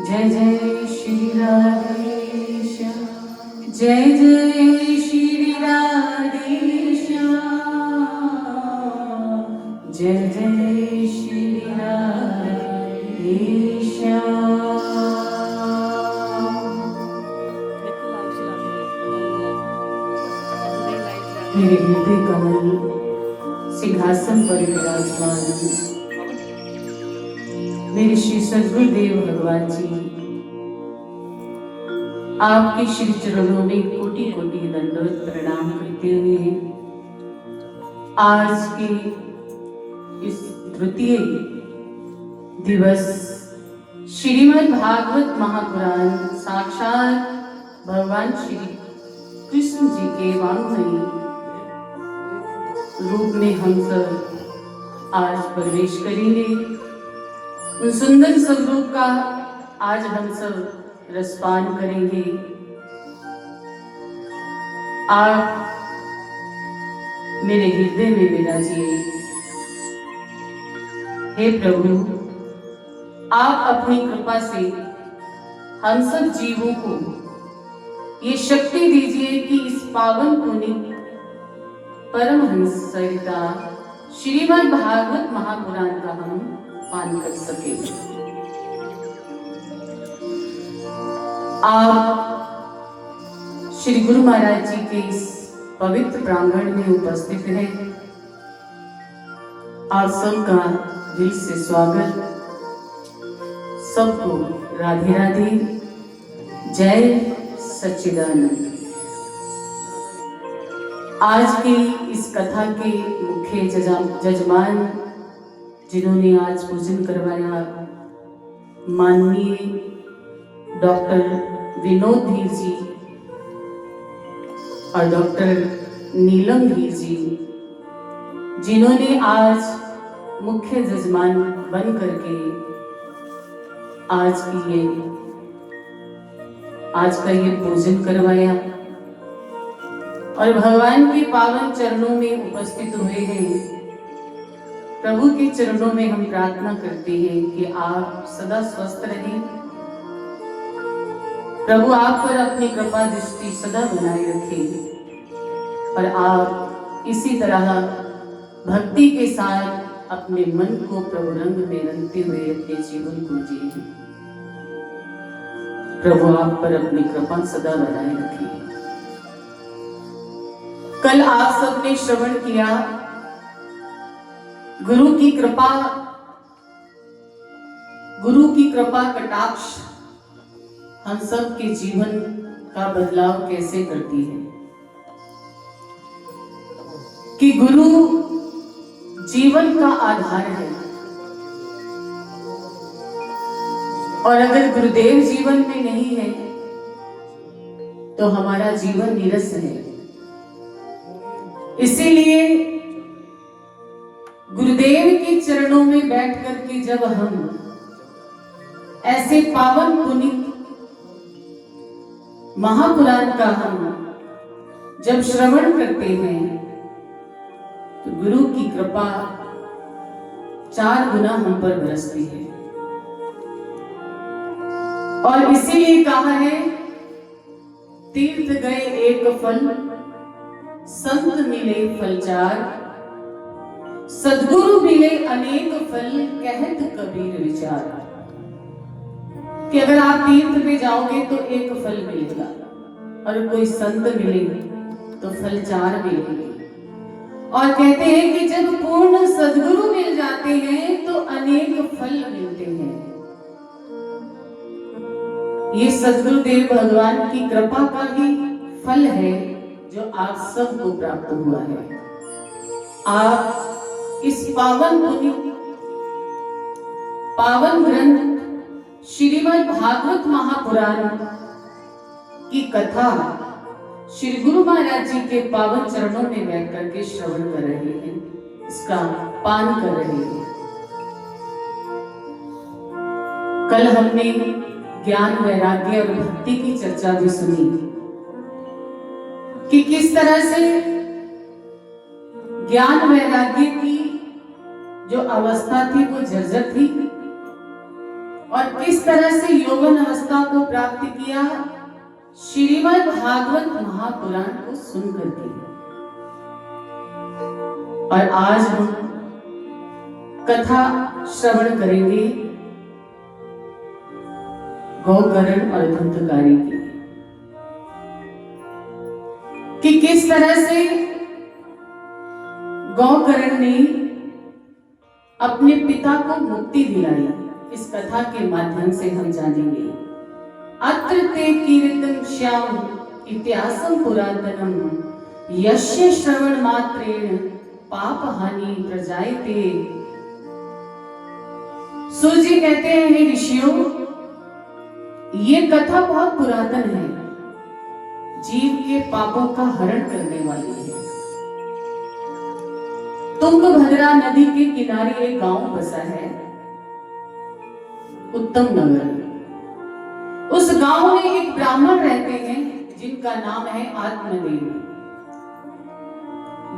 जय जय श्री राधेश, जय जय श्री राधेश, जय जय श्री राधेश। मेरे हृदय कमल सिंहासन पर विराजमान मेरे श्री सद्गुरुदेव भगवान जी, आपके श्री चरणों में कोटि कोटि दंडवत प्रणाम करते हुए आज के इस तृतीय दिवस श्रीमद् भागवत महापुराण साक्षात भगवान श्री कृष्ण जी के वाङ्मयी रूप में हम सब आज प्रवेश करेंगे। उन सुंदर स्वरूप का आज हम सब रसपान करेंगे। आप मेरे हृदय में विराजिए। हे प्रभु, आप अपनी कृपा से हम सब जीवों को ये शक्ति दीजिए कि इस पावन पुण्य परमहंस सरिता श्रीमद् भागवत महापुराण का हम पान कर सके। आप श्री गुरु महाराज जी के इस पवित्र प्रांगण में उपस्थित हैं, आप सबका दिल से स्वागत। सबको राधे राधे, जय सच्चिदानंद। आज की इस कथा के मुख्य जजमान जिन्होंने आज पूजन करवाया, माननीय डॉक्टर विनोद धीर जी और डॉक्टर नीलम धीर जी, जिन्होंने आज मुख्य जजमान बन करके आज का ये पूजन करवाया और भगवान के पावन चरणों में उपस्थित हुए हैं। प्रभु के चरणों में हम प्रार्थना करते हैं कि आप सदा स्वस्थ रहें, प्रभु आप पर अपनी कृपा दृष्टि सदा बनाए रखें और आप इसी तरह भक्ति के साथ अपने मन को प्रभु रंग में रंगते हुए अपने जीवन को जिए। प्रभु आप पर अपनी कृपा सदा बनाए रखे। कल आप सबने श्रवण किया, गुरु की कृपा कटाक्ष हम सब के जीवन का बदलाव कैसे करती है, कि गुरु जीवन का आधार है और अगर गुरुदेव जीवन में नहीं है तो हमारा जीवन नीरस है। इसीलिए गुरुदेव के चरणों में बैठ करके जब हम ऐसे पावन पुनीत महापुराण का हम जब श्रवण करते हैं तो गुरु की कृपा 4 गुना हम पर बरसती है। और इसीलिए कहा है, तीर्थ गए एक फल, संत मिले फल 4, सद्गुरु मिले अनेक फल, कहत कबीर विचार। कि अगर आप तीर्थ पे जाओगे तो एक फल मिलेगा और कोई संत मिले तो फल 4 मिलेंगे। और कहते हैं कि जब पूर्ण सद्गुरु मिल जाते हैं तो अनेक फल मिलते हैं। ये सद्गुरुदेव भगवान की कृपा का ही फल है जो आप सबको प्राप्त हुआ है। आप इस पावन ग्रंथ श्रीमद् भागवत महापुराण की कथा श्री गुरु महाराज जी के पावन चरणों में बैठ करके श्रवण कर रहे हैं, इसका पान कर रहे हैं। कल हमने ज्ञान, वैराग्य और भक्ति की चर्चा भी सुनी कि किस तरह से ज्ञान वैराग्य की जो अवस्था थी वो जर्जर थी और किस तरह से यौवन अवस्था को प्राप्त किया श्रीमद् भागवत महापुराण को सुन करके। और आज हम कथा श्रवण करेंगे गौकर्ण और धंधकारी की, कि किस तरह से गौकर्ण ने अपने पिता को मुक्ति दिलाई। इस कथा के माध्यम से हम जानेंगे। अत्र ते कीर्तन श्याम इतिहासं पुरातनम, यस्य श्रवण मात्रेण पाप हानि प्रजायते। सूर्य कहते हैं, हे ऋषियों, ये कथा बहुत पुरातन है, जीव के पापों का हरण करने वाली है। तुंगभद्रा नदी के किनारे एक गांव बसा है, उत्तम नगर। उस गांव में एक ब्राह्मण रहते हैं जिनका नाम है आत्मदेव।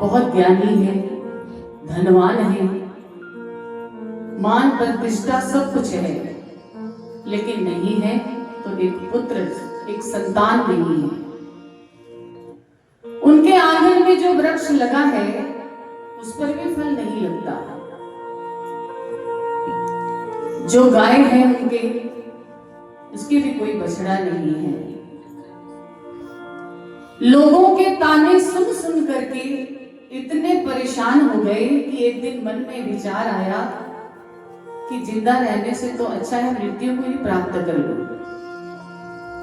बहुत ज्ञानी है, धनवान है, मान प्रतिष्ठा सब कुछ है, लेकिन नहीं है तो एक पुत्र, एक संतान नहीं है। उनके आंगन में जो वृक्ष लगा है उस पर भी फल नहीं लगता। जो गाय है उनके, उसकी भी कोई बछड़ा नहीं है। लोगों के ताने सुन सुन एक दिन मन में विचार आया कि जिंदा रहने से तो अच्छा है मृत्यु को ही प्राप्त कर लो।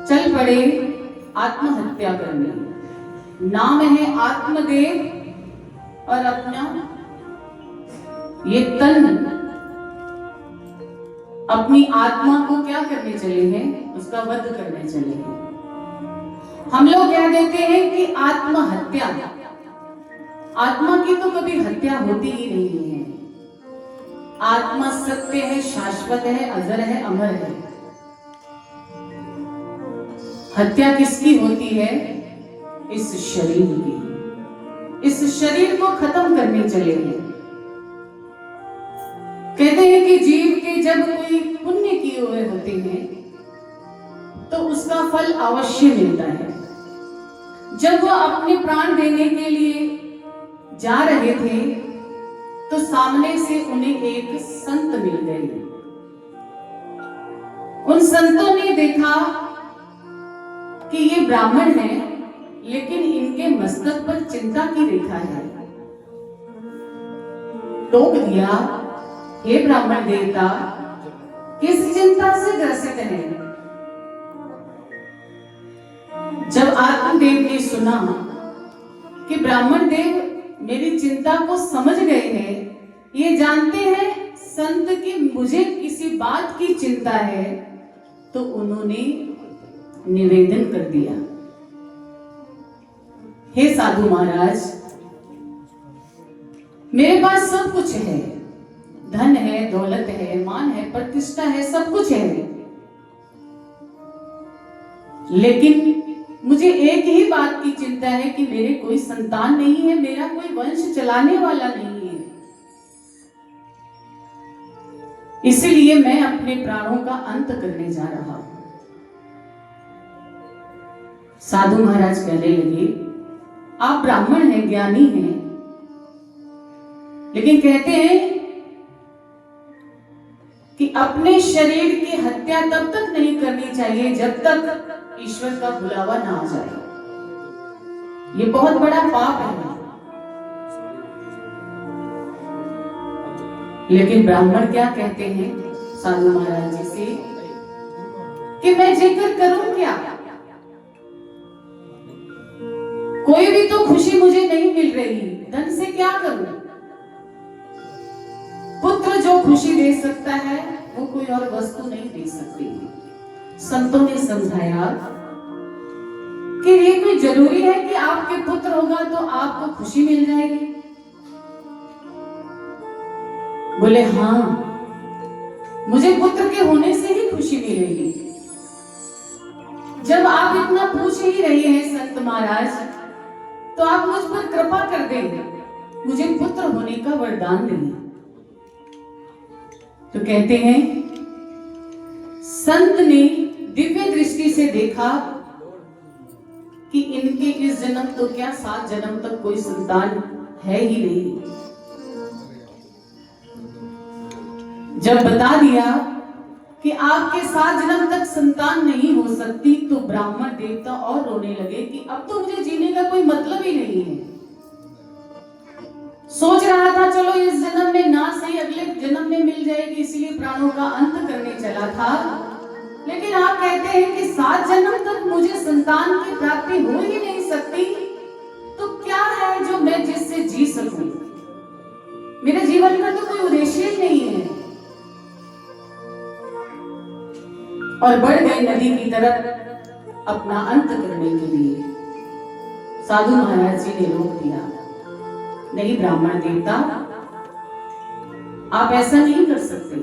चल पड़े आत्महत्या करने। नाम है आत्मदेव और अपना ये तन, अपनी आत्मा को क्या करने चले हैं? उसका वध करने चले हैं। हम लोग कह देते हैं कि आत्महत्या, आत्मा की तो कभी हत्या होती ही नहीं है। आत्मा सत्य है, शाश्वत है, अजर है, अमर है। हत्या किसकी होती है? इस शरीर की। इस शरीर को खत्म करने चले हैं। कहते हैं कि जीव के जब कोई पुण्य किए हुए होते हैं तो उसका फल अवश्य मिलता है। जब वह अपने प्राण देने के लिए जा रहे थे तो सामने से उन्हें एक संत मिल गए। उन संतों ने देखा कि ये ब्राह्मण हैं, लेकिन इनके मस्तक पर चिंता की रेखा है। टोक दिया, हे ब्राह्मण देवता, किस चिंता से ग्रसित हैं? जब आत्मदेव ने सुना कि ब्राह्मण देव मेरी चिंता को समझ गए हैं, ये जानते हैं संत की मुझे किसी बात की चिंता है, तो उन्होंने निवेदन कर दिया, हे साधु महाराज, मेरे पास सब कुछ है, धन है, दौलत है, मान है, प्रतिष्ठा है, सब कुछ है, लेकिन मुझे एक ही बात की चिंता है कि मेरे कोई संतान नहीं है, मेरा कोई वंश चलाने वाला नहीं है। इसलिए मैं अपने प्राणों का अंत करने जा रहा हूं। साधु महाराज कहने लगे, आप ब्राह्मण हैं, ज्ञानी हैं, लेकिन कहते हैं कि अपने शरीर की हत्या तब तक नहीं करनी चाहिए जब तक ईश्वर का बुलावा ना आ जाए। ये बहुत बड़ा पाप है। लेकिन ब्राह्मण क्या कहते हैं साधु महाराज जी से कि मैं जिक्र करूं क्या? कोई भी तो खुशी मुझे नहीं मिल रही, धन से क्या करूं? पुत्र जो खुशी दे सकता है वो कोई और वस्तु नहीं दे सकती। संतों ने समझाया कि ये कोई जरूरी है कि आपके पुत्र होगा तो आपको खुशी मिल जाएगी? बोले हाँ, मुझे पुत्र के होने से ही खुशी मिलेगी। जब आप इतना पूछ ही रहे हैं संत महाराज, तो आप मुझ पर कृपा कर देंगे, मुझे पुत्र होने का वरदान देंगे। तो कहते हैं संत ने दिव्य दृष्टि से देखा कि इनके इस जन्म तो क्या 7 जन्म तक कोई संतान है ही नहीं। जब बता दिया कि आपके 7 जन्म तक संतान नहीं हो सकती, तो ब्राह्मण देवता और रोने लगे कि अब तो मुझे जीने का कोई मतलब ही नहीं है। सोच रहा था चलो इस जन्म में ना सही अगले जन्म में मिल जाएगी, इसलिए प्राणों का अंत करने चला था। लेकिन आप कहते हैं कि 7 जन्म तक मुझे संतान की प्राप्ति हो ही नहीं सकती, तो क्या है जो मैं जिससे जी सकूं? मेरे जीवन का तो कोई उद्देश्य ही नहीं है। और बढ़ गए नदी की तरफ अपना अंत करने के लिए। साधु महाराज जी ने रोक दिया, नहीं ब्राह्मण देवता, आप ऐसा नहीं कर सकते।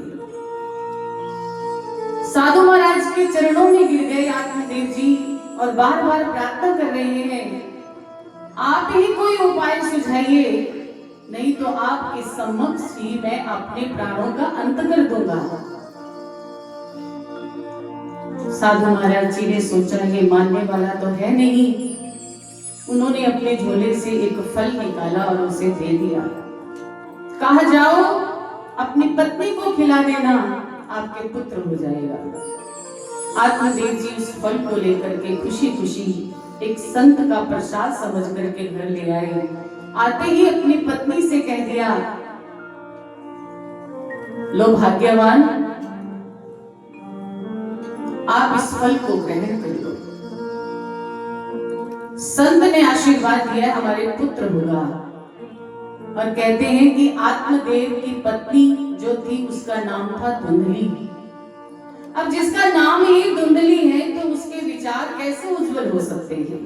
साधु महाराज के चरणों में गिर गए आत्मदेव जी और बार बार प्रार्थना कर रहे हैं, आप ही कोई उपाय सुझाइए, नहीं तो आपके समक्ष ही मैं अपने प्राणों का अंत कर दूंगा। साधु महाराज जी ने सोचा ये मानने वाला तो है नहीं। उन्होंने अपने झोले से एक फल निकाला और उसे दे दिया। कहा जाओ अपनी पत्नी को खिला देना, आपके पुत्र हो जाएगा। आत्मदेव जी उस फल को लेकर के खुशी खुशी एक संत का प्रसाद समझ करके घर ले आए। आते ही अपनी पत्नी से कह दिया लो भाग्यवान, आप इस फल को ग्रहण कर लो। संत ने आशीर्वाद दिया, हमारे पुत्र होगा। और कहते हैं कि आत्मदेव की पत्नी जो थी उसका नाम था धुंधली। अब जिसका नाम ही धुंधली है तो उसके विचार कैसे उज्जवल हो सकते हैं?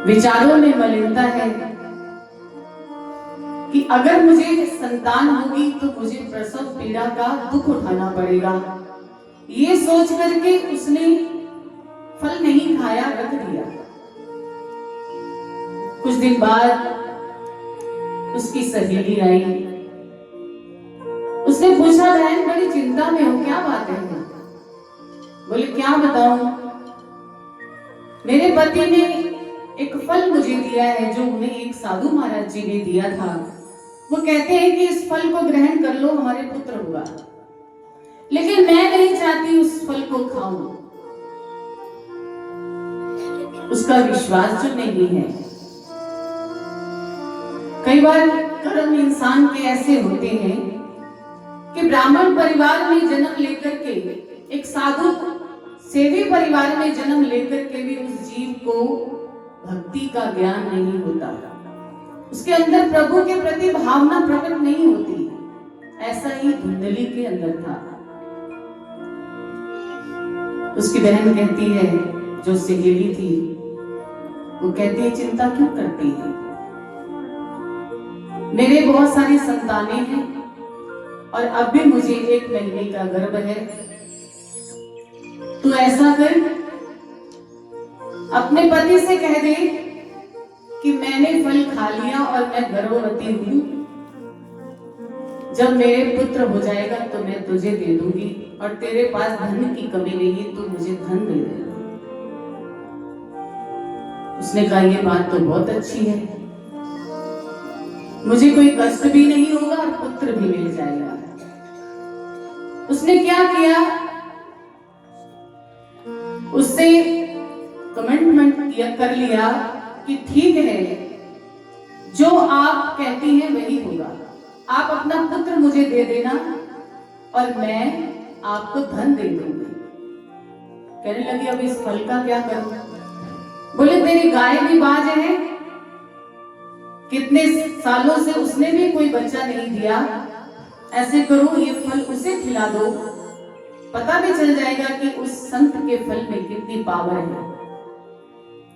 विचारों में मलिनता है कि अगर मुझे संतान होगी तो मुझे प्रसव पीड़ा का दुख उठाना पड़ेगा। ये सोच करके उसने फल नहीं खाया, रख दिया। कुछ दिन बाद उसकी सहेली आई। उसने पूछा, बहन बड़ी चिंता में हो, क्या बात है? बोले, क्या बताऊं, मेरे पति ने एक फल मुझे दिया है जो उन्हें एक साधु महाराज जी ने दिया था। वो कहते हैं कि इस फल को ग्रहण कर लो, हमारे पुत्र होगा। लेकिन मैं नहीं चाहती उस फल को खाऊं। उसका विश्वास जो नहीं है। कई बार कर्म इंसान के ऐसे होते हैं कि ब्राह्मण परिवार में जन्म लेकर के, एक साधु सेवी परिवार में जन्म लेकर के भी उस जीव को भक्ति का ज्ञान नहीं होता, उसके अंदर प्रभु के प्रति भावना प्रकट नहीं होती। ऐसा ही धुंधली के अंदर था। उसकी बहन कहती है, जो सहेली थी, वो कहती है, चिंता क्यों करती है? मेरे बहुत सारी संतानें हैं और अब भी मुझे 1 महीने का गर्भ है। तू ऐसा कर, अपने पति से कह दे कि मैंने फल खा लिया और मैं गर्भवती हूं। जब मेरे पुत्र हो जाएगा तो मैं तुझे दे दूंगी, और तेरे पास धन की कमी नहीं, तो मुझे धन दे देना। उसने कहा, ये बात तो बहुत अच्छी है, मुझे कोई कष्ट भी नहीं होगा और पुत्र भी मिल जाएगा। उसने क्या किया, उससे कमिटमेंट कर लिया कि ठीक है, जो आप कहती हैं वही होगा। आप अपना पुत्र मुझे दे देना और मैं आपको धन दे दूंगी। कहने लगी, अब इस फल का क्या करूं? बोले, तेरी गाय भी बाज है, कितने सालों से उसने भी कोई बच्चा नहीं दिया। ऐसे करो, ये फल उसे खिला दो, पता भी चल जाएगा कि उस संत के फल में कितनी पावर है।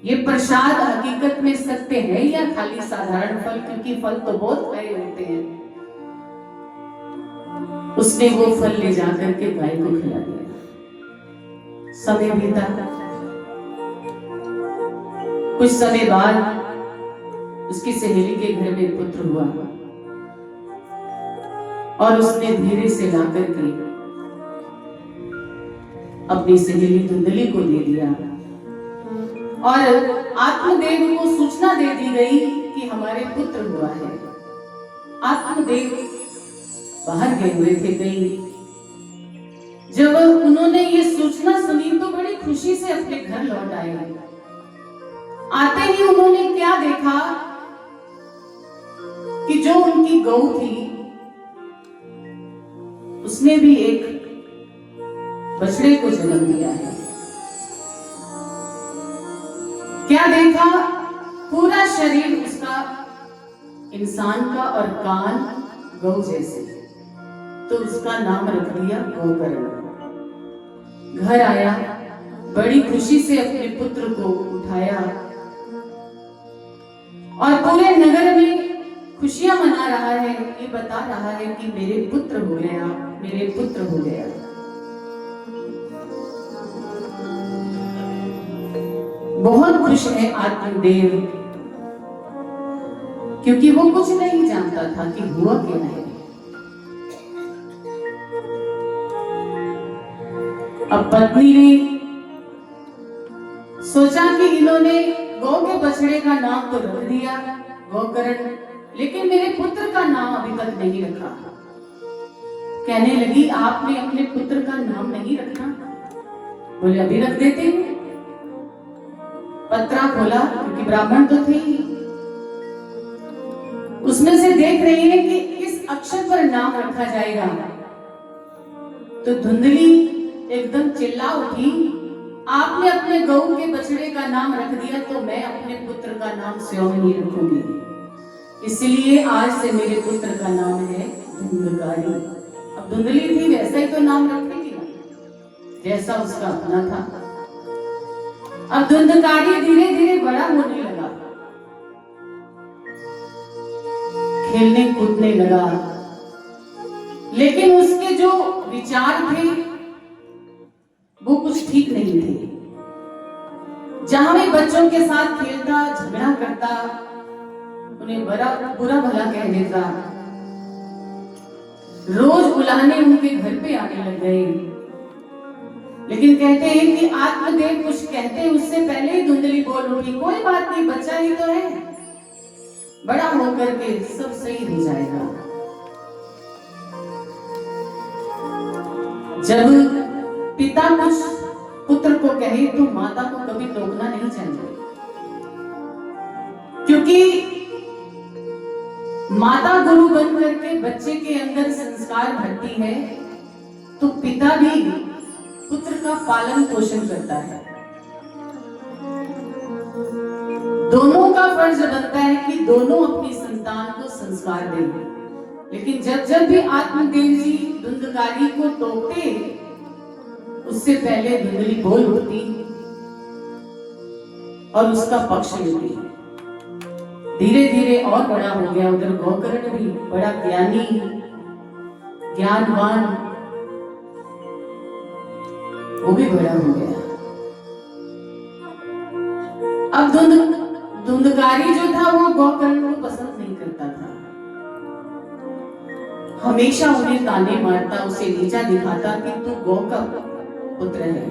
ये प्रसाद हकीकत में सत्य है या खाली साधारण फल? क्योंकि फल तो बहुत खरे होते हैं। उसने वो फल ले जाकर के गाय को खिला दिया। समय बीता। कुछ समय बाद उसकी सहेली के घर में पुत्र हुआ और उसने धीरे से लाकर के अपनी सहेली धुंधली को दे दिया। और आत्मदेव को सूचना दे दी गई कि हमारे पुत्र हुआ है। आत्मदेव बाहर गए हुए थे कहीं। जब उन्होंने ये सूचना सुनी तो बड़ी खुशी से अपने घर लौट आए। आते ही उन्होंने क्या देखा कि जो उनकी गौ थी उसने भी एक बछड़े को जन्म दिया है। क्या देखा, पूरा शरीर उसका इंसान का और कान गौ जैसे, तो उसका नाम रख दिया गोकर्ण। घर आया, बड़ी खुशी से अपने पुत्र को उठाया और पूरे नगर में खुशियां मना रहा है। ये बता रहा है कि मेरे पुत्र हो गया, मेरे पुत्र हो गया। बहुत खुश है आत्मदेव, क्योंकि वो कुछ नहीं जानता था कि हुआ क्या है। अब पत्नी ने सोचा कि इन्होंने गौ के बछड़े का नाम तो रख दिया गोकर्ण, लेकिन मेरे पुत्र का नाम अभी तक नहीं रखा। कहने लगी, आपने अपने पुत्र का नाम नहीं रखा? बोले, अभी रख देते हैं। पत्रा खोला, क्योंकि ब्राह्मण तो थे ही। उस उसमें से देख रहे हैं कि किस अक्षर पर नाम रखा जाएगा। तो धुंधली एकदम चिल्ला उठी, आपने अपने गऊ के बछड़े का नाम रख दिया तो मैं अपने पुत्र का नाम स्वयं नहीं रखूंगी, इसलिए आज से मेरे पुत्र का नाम है धुंधकारी। अब धुंधली थी, वैसा ही तो नाम रखेगी ना जैसा उसका अपना था। अब धुंधकारी धीरे धीरे बड़ा होने लगा, खेलने कूदने लगा, लेकिन उसके जो विचार थे वो कुछ ठीक नहीं थे। जहां भी बच्चों के साथ खेलता, झगड़ा करता, उन्हें बुरा भला कह देता, रोज बुलाने उनके घर पे आने लग गए। लेकिन कहते हैं कि आत्मदेव कुछ कहते उससे पहले ही धुंधली बोल उठी, कोई बात नहीं, बच्चा ही तो है, बड़ा होकर के सब सही हो जाएगा। जब पिता कुछ पुत्र को कहे तो माता को कभी टोकना नहीं चाहिए, क्योंकि माता गुरु बन करके बच्चे के अंदर संस्कार भरती है तो पिता भी पुत्र का पालन पोषण करता है। दोनों का फर्ज बनता है कि दोनों अपनी संतान को संस्कार दें। लेकिन जब जब भी आत्मदेव जी धुंधकारी को टोकते, उससे पहले धुंधली बोल उठती और उसका पक्ष लेती। धीरे धीरे और बड़ा हो गया। उधर गोकर्ण भी बड़ा ज्ञानी, ज्ञानवान, वो भी बड़ा हो गया। अब धुंधकारी जो था वो गोकर्ण को पसंद नहीं करता था, हमेशा उन्हें ताने मारता, उसे नीचा दिखाता कि तू गौ का पुत्र है।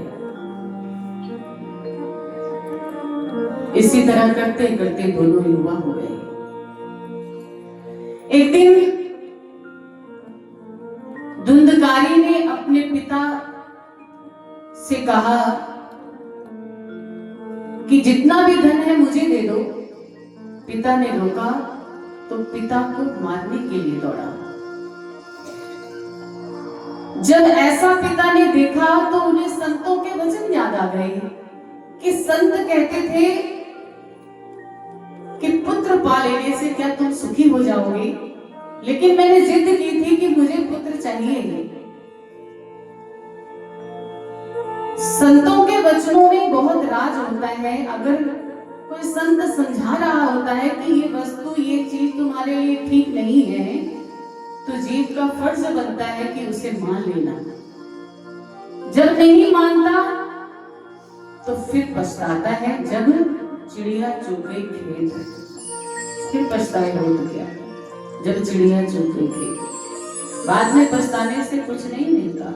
इसी तरह करते करते दोनों युवा हो गए। एक दिन धुंधकारी ने अपने पिता से कहा कि जितना भी धन है मुझे दे दो। पिता ने रोका तो पिता को मारने के लिए दौड़ा। जब ऐसा पिता ने देखा तो उन्हें संतों के वचन याद आ गए कि संत कहते थे कि पुत्र पा लेने से क्या तुम सुखी हो जाओगे, लेकिन मैंने जिद की थी कि मुझे पुत्र चाहिए। संतों के वचनों में बहुत राज होता है। अगर कोई संत समझा रहा होता है कि ये वस्तु, ये चीज तुम्हारे लिए ठीक नहीं है, तो जीव का फर्ज बनता है कि उसे मान लेना। जब नहीं मानता तो फिर पछताता है। जब चिड़िया चुग गई खेत, फिर पछताए हो तो क्या, जब चिड़िया चुग गई खेत, बाद में पछताने से कुछ नहीं मिलता।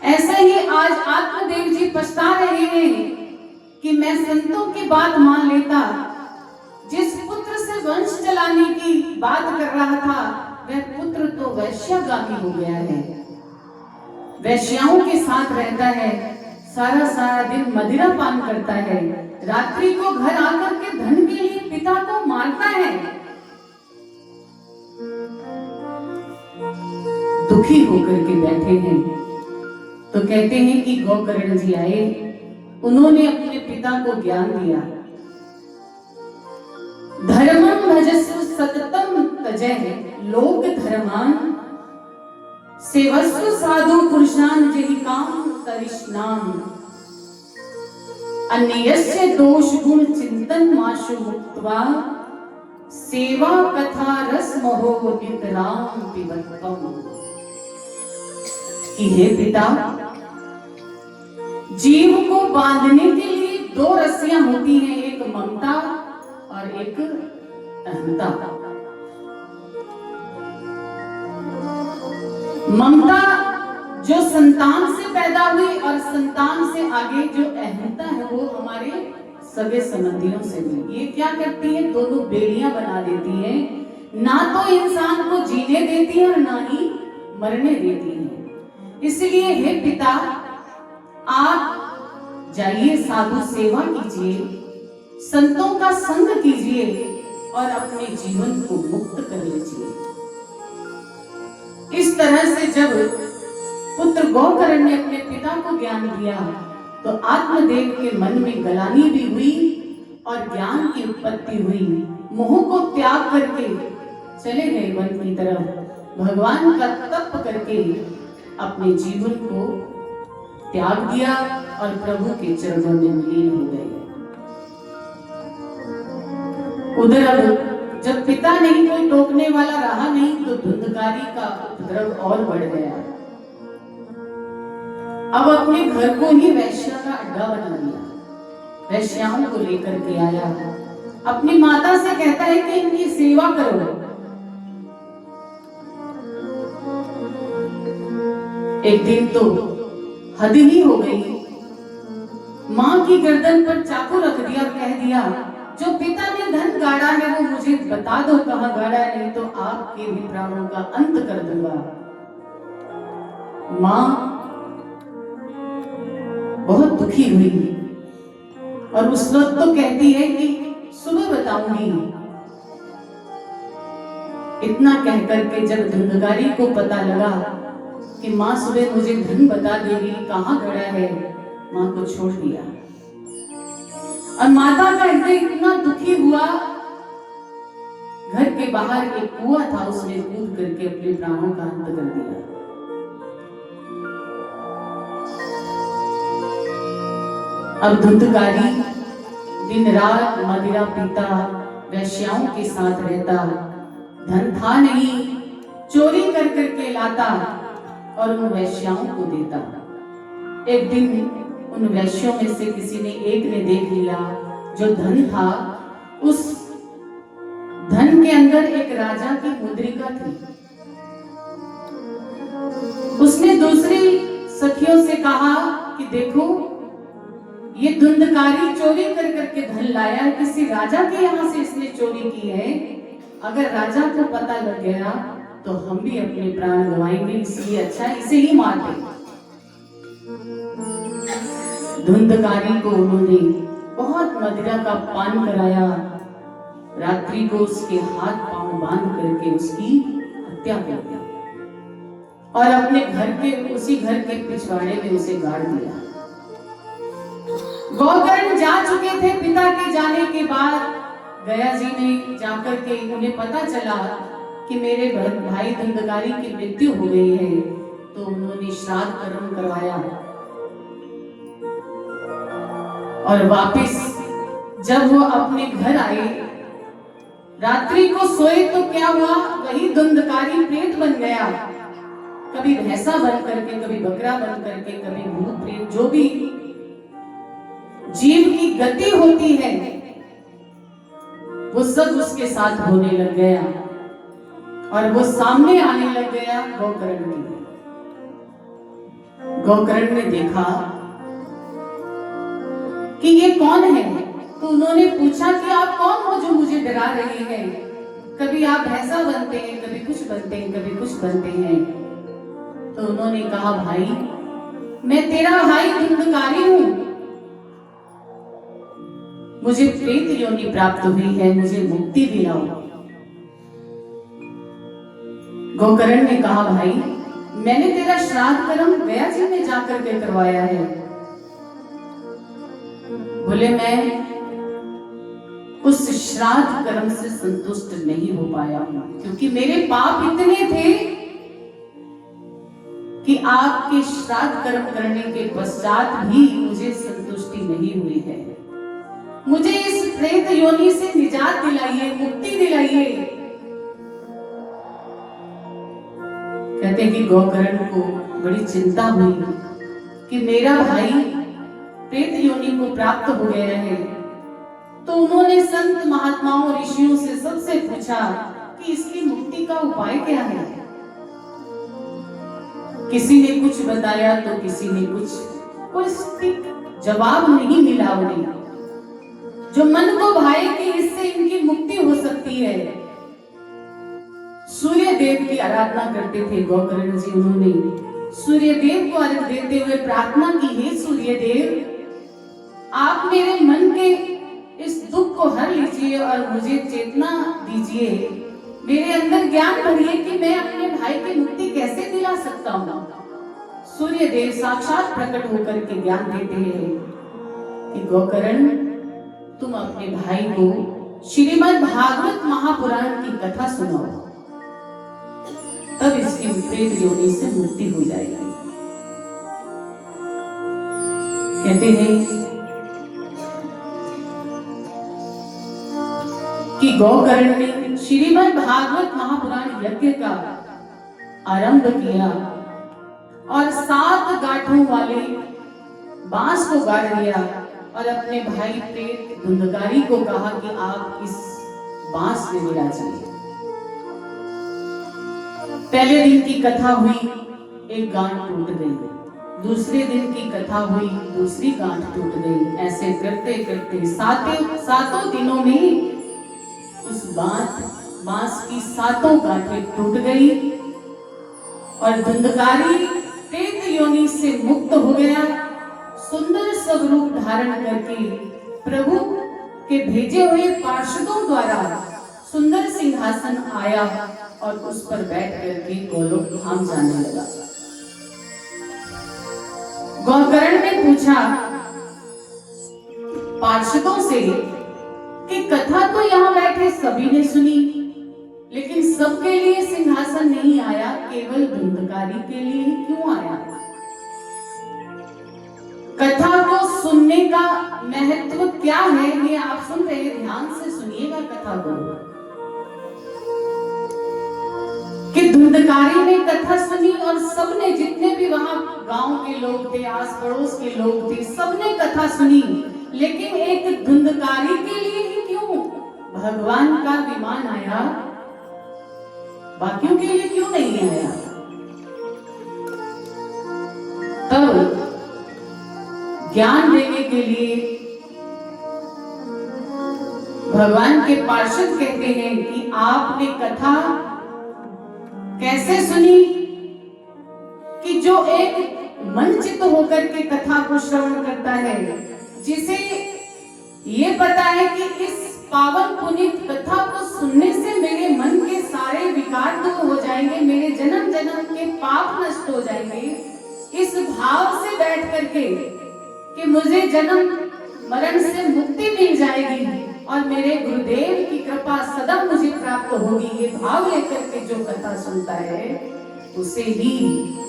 ऐसा ही आज आत्मदेव जी पछता रहे हैं कि मैं संतों की बात मान लेता। जिस पुत्र से वंश चलाने की बात कर रहा था, वह पुत्र तो वैश्यागामी हो गया है, वैश्याओं के साथ रहता है, सारा सारा दिन मदिरा पान करता है, रात्रि को घर आकर के धन के लिए पिता को मारता है। दुखी होकर के बैठे हैं तो कहते हैं कि गोकर्ण जी आए, उन्होंने अपने पिता को ज्ञान दिया। धर्मं भजस्व सततम तजह लोक धर्मान सेवस्व साधु पुरुषान जहि काम तरिष्णाम अन्यस्य दोष गुण चिंतन माशु मुक्त्वा सेवा कथा रस महो नितराम पिबत्वम। कि हे पिता, जीव को बांधने के लिए दो रस्सियां होती हैं, एक ममता और एक अहंता। ममता जो संतान से पैदा हुई और संतान से आगे जो अहंता है वो हमारे सगे संबंधियों से भी। ये क्या करती है, दोनों बेड़ियां बना देती है, ना तो इंसान को जीने देती है और ना ही मरने देती है। इसलिए हे पिता, आप जाइए, साधु सेवा कीजिए, संतों का संग कीजिए, और अपने जीवन को मुक्त कर लीजिए। इस तरह से जब पुत्र गोकर्ण ने अपने पिता को ज्ञान दिया तो आत्मदेव के मन में गलानी भी हुई और ज्ञान की उत्पत्ति हुई। मोह को त्याग करके चले गए वन की तरफ, भगवान का तप करके अपने जीवन को त्याग दिया और प्रभु के चरणों में लीन हो गए। उधर अब जब पिता नहीं, कोई टोकने वाला रहा नहीं, तो धुंधकारी का उपद्रव और बढ़ गया। अब अपने घर को ही वैश्या का अड्डा बना लिया, वैश्याओं को लेकर के आया। अपनी माता से कहता है कि इनकी सेवा करो। एक दिन तो हद ही हो गई, मां की गर्दन पर चाकू रख दिया और कह दिया, जो पिता ने धन गाड़ा है वो मुझे बता दो कहां गाड़ा है, नहीं तो आपके भी प्राणों का अंत कर दूंगा। मां बहुत दुखी हुई और उस वक्त तो कहती है कि सुबह बताऊंगी। इतना कहकर के जब धुंधकारी को पता लगा कि मां सुबह मुझे धन बता देगी कहां गड़ा है, मां को छोड़ दिया। और माता का हृदय इतना दुखी हुआ, घर के बाहर एक कुआं था, उसने कूद करके अपने प्राणों का अंत कर दिया। अब धुंधकारी दिन रात मदिरा पीता, वैश्याओं के साथ रहता, धन था नहीं, चोरी कर करके लाता और उन वैश्याओं को देता। एक दिन उन वैश्यों में से किसी ने एक ने देख लिया, जो धन था उस धन के अंदर एक राजा की मुद्रिका थी। उसने दूसरी सखियों से कहा कि देखो ये धुंधकारी चोरी कर करके धन लाया है, किसी राजा के यहाँ से इसने चोरी की है। अगर राजा को पता लग गया तो हम भी अपने प्राण गंवाएंगे, इसलिए अच्छा इसे ही मार दे। धुंधकारी को उन्होंने बहुत मदिरा का पान कराया, रात्रि को उसके हाथ पांव बांध करके उसकी हत्या कर दी और अपने घर के उसी घर के पिछवाड़े में उसे गाड़ दिया। गोकर्ण जा चुके थे पिता के जाने के बाद। गया जी ने जाकर के उन्हें पता चला कि मेरे भाई धुंधकारी की मृत्यु हो गई है, तो उन्होंने श्राद्ध कर्म करवाया और वापस जब वो अपने घर आए, रात्रि को सोए तो क्या हुआ, वही धुंधकारी प्रेत बन गया। कभी भैंसा बन करके, कभी बकरा बन करके, कभी भूत प्रेत, जो भी जीव की गति होती है वो सब उसके साथ होने लग गया और वो सामने आने लग गया गोकर्ण की। गोकर्ण ने देखा कि ये कौन है, तो उन्होंने पूछा कि आप कौन हो जो मुझे डरा रहे हैं। कभी आप भैंसा बनते हैं, कभी कुछ बनते हैं, कभी कुछ बनते हैं। तो उन्होंने कहा, भाई मैं तेरा भाई धुंधकारी हूं, मुझे प्रेत योनि प्राप्त हुई है, मुझे मुक्ति दिलाओ। गोकर्ण ने कहा, भाई मैंने तेरा श्राद्ध कर्म गया जी में जाकर के करवाया है। बोले मैं उस श्राद्ध कर्म से संतुष्ट नहीं हो पाया हूं, क्योंकि मेरे पाप इतने थे कि आपके श्राद्ध कर्म करने के पश्चात भी मुझे संतुष्टि नहीं हुई है। मुझे इस प्रेत योनि से निजात दिलाइए, मुक्ति दिलाइए। कहते कि गोकर्ण को बड़ी चिंता हुई कि मेरा भाई प्रेत योनि को प्राप्त हो गया है। तो उन्होंने संत महात्माओं ऋषियों से सबसे पूछा कि इसकी मुक्ति का उपाय क्या है। किसी ने कुछ बताया तो किसी ने कुछ, कोई जवाब नहीं मिला उन्हें जो मन को भाए कि इससे इनकी मुक्ति हो सकती है। सूर्य देव की आराधना करते थे गोकर्ण जी। उन्होंने सूर्य देव को अर्घ देते हुए प्रार्थना की, हे सूर्य देव, आप मेरे मन के इस दुख को हर लीजिए। दीजिए और मुझे चेतना दीजिए, मेरे अंदर ज्ञान भरिए कि मैं अपने भाई की मुक्ति कैसे दिला सकता हूँ। सूर्य देव साक्षात प्रकट होकर के ज्ञान देते हैं कि गोकर्ण, तुम अपने भाई को श्रीमद् भागवत महापुराण की कथा सुनाओ, तब इसकी विपरीत योनि से मुक्ति हो जाएगी। कहते हैं कि गोकर्ण ने श्रीमद् भागवत महापुराण यज्ञ का आरंभ किया और 7 गांठों वाले बांस को गाड़ दिया और अपने भाई प्रेत धुंधकारी को कहा कि आप इस बांस में मिला जाइए। पहले दिन की कथा हुई, एक गांठ टूट गई, दूसरे दिन की कथा हुई, दूसरी गांठ टूट गई। ऐसे करते करते सातों दिनों में उस बांस की 7 गांठें टूट गई और धुंधकारी प्रेत योनि से मुक्त हो गया। सुंदर स्वरूप धारण करके प्रभु के भेजे हुए पार्षदों द्वारा सुंदर सिंहासन आया और उस पर बैठ करके गोलोक धाम जाने लगा। गोकर्ण ने पूछा पार्षदों से कि कथा तो यहाँ बैठे सभी ने सुनी, लेकिन सबके लिए सिंहासन नहीं आया, केवल धुंधकारी के लिए ही क्यों आया? कथा को सुनने का महत्व क्या है, ये आप सुन रहे हैं, ध्यान से सुनिएगा कथा को। कि धुंधकारी ने कथा सुनी और सबने, जितने भी वहां गांव के लोग थे, आस पड़ोस के लोग थे, सबने कथा सुनी, लेकिन एक धुंधकारी के लिए ही क्यों भगवान का विमान आया, बाकियों के लिए क्यों नहीं आया? तब ज्ञान देने के लिए भगवान के पार्षद कहते हैं कि आपने कथा कैसे सुनी कि जो एक मनचित होकर के कथा को श्रवण करता है, जिसे ये पता है कि इस पावन पुनीत कथा को सुनने से मेरे मन के सारे विकार दूर हो जाएंगे, मेरे जन्म जन्म के पाप नष्ट हो जाएंगे, इस भाव से बैठ करके कि मुझे जन्म मरण से मुक्ति मिल जाएगी और मेरे गुरुदेव की कृपा सदा मुझे प्राप्त होगी, ये भाव लेकर के जो कथा सुनता है उसे ही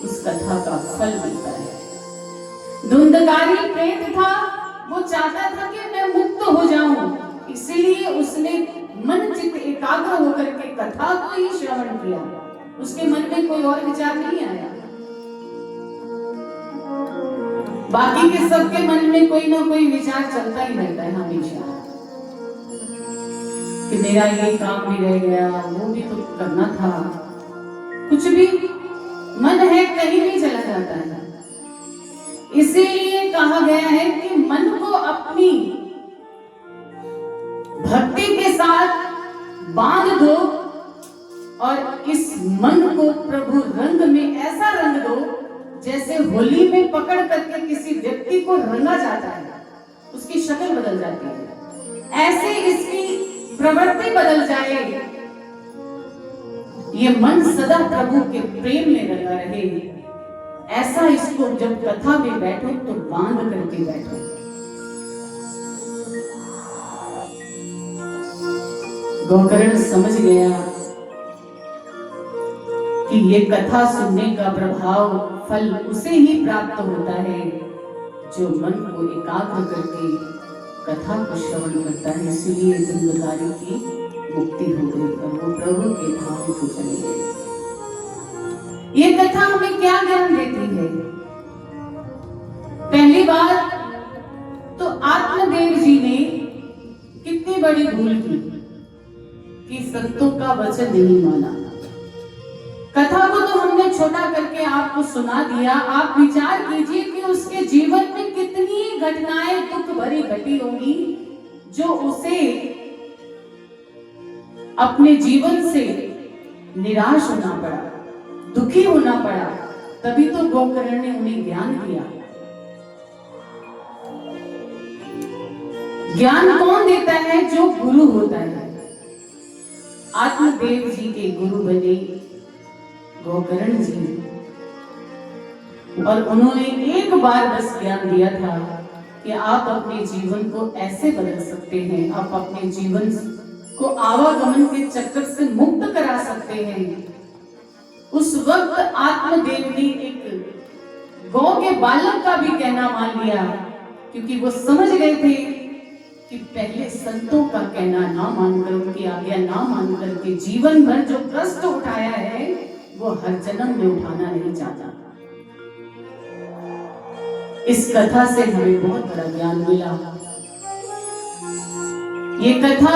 उस कथा का फल मिलता है। धुंधकारी प्रेत था, वो चाहता था कि मैं मुक्त हो जाऊं, इसलिए उसने मन चित्त एकाग्र होकर के कथा को ही श्रवण किया, उसके मन में कोई और विचार नहीं आया। बाकी के सबके मन में कोई ना कोई विचार चलता ही रहता है हमेशा कि मेरा ये काम भी रह गया, वो भी तो करना था, कुछ भी मन है कहीं भी चला जाता है। इसीलिए कहा गया है कि मन को अपनी भक्ति के साथ बांध दो और इस मन को प्रभु रंग में ऐसा रंग दो जैसे होली में पकड़ करके किसी व्यक्ति को रंगा जाता है, उसकी शक्ल बदल जाती है, ऐसे इसकी प्रवृत्ति बदल जाए, ये मन सदा प्रभु के प्रेम में लगा रहे। ऐसा इसको जब कथा में बैठो तो बांध करके बैठो। गोकर्ण समझ गया कि ये कथा सुनने का प्रभाव फल उसे ही प्राप्त होता है जो मन को एकाग्र करके कथा को श्रवण करता है। इसलिए धुंधकारी की मुक्ति हो गई और वो प्रभु के धाम को चले गए। ये कथा हमें क्या ज्ञान देती है? पहली बात तो आत्मदेव जी ने कितनी बड़ी भूल की कि संतों का वचन नहीं माना। कथा को तो हमने छोटा करके आपको सुना दिया, आप विचार कीजिए कि उसके जीवन में कितनी घटनाएं दुख भरी घटी होंगी जो उसे अपने जीवन से निराश होना पड़ा, दुखी होना पड़ा। तभी तो गोकर्ण ने उन्हें ज्ञान दिया। ज्ञान कौन देता है? जो गुरु होता है। आत्मदेव जी के गुरु बने गोकर्ण जी, और उन्होंने एक बार बस ज्ञान दिया था कि आप अपने जीवन को ऐसे बदल सकते हैं, आप अपने जीवन को आवागमन के चक्कर से मुक्त करा सकते हैं। उस वक्त आत्मदेव ने एक गौ के बालक का भी कहना मान लिया, क्योंकि वो समझ गए थे कि पहले संतों का कहना ना मानकर, उनकी आज्ञा ना मानकर के जीवन भर जो कष्ट उठाया है वो हर जन्म में उठाना नहीं चाहता। इस कथा से हमें बहुत बड़ा ज्ञान मिला। ये कथा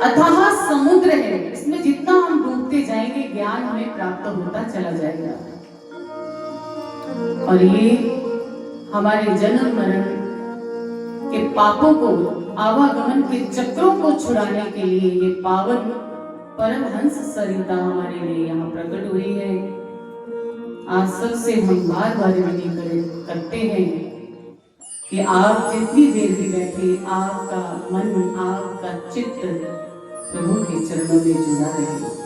अथाह समुद्र है, इसमें जितना हम डूबते जाएंगे ज्ञान हमें प्राप्त होता चला जाएगा। और ये हमारे जन्म मरण के पापों को, आवागमन के चक्रों को छुड़ाने के लिए ये पावन परमहंस सरिता हमारे लिए यहाँ प्रकट हुई है। आज सबसे हम बार बार विनती करते हैं कि आप जितनी देर भी बैठे, आपका मन, आपका चित्त प्रभु के चरणों में जुड़ा रहे।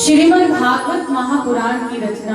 श्रीमद् भागवत महापुराण की रचना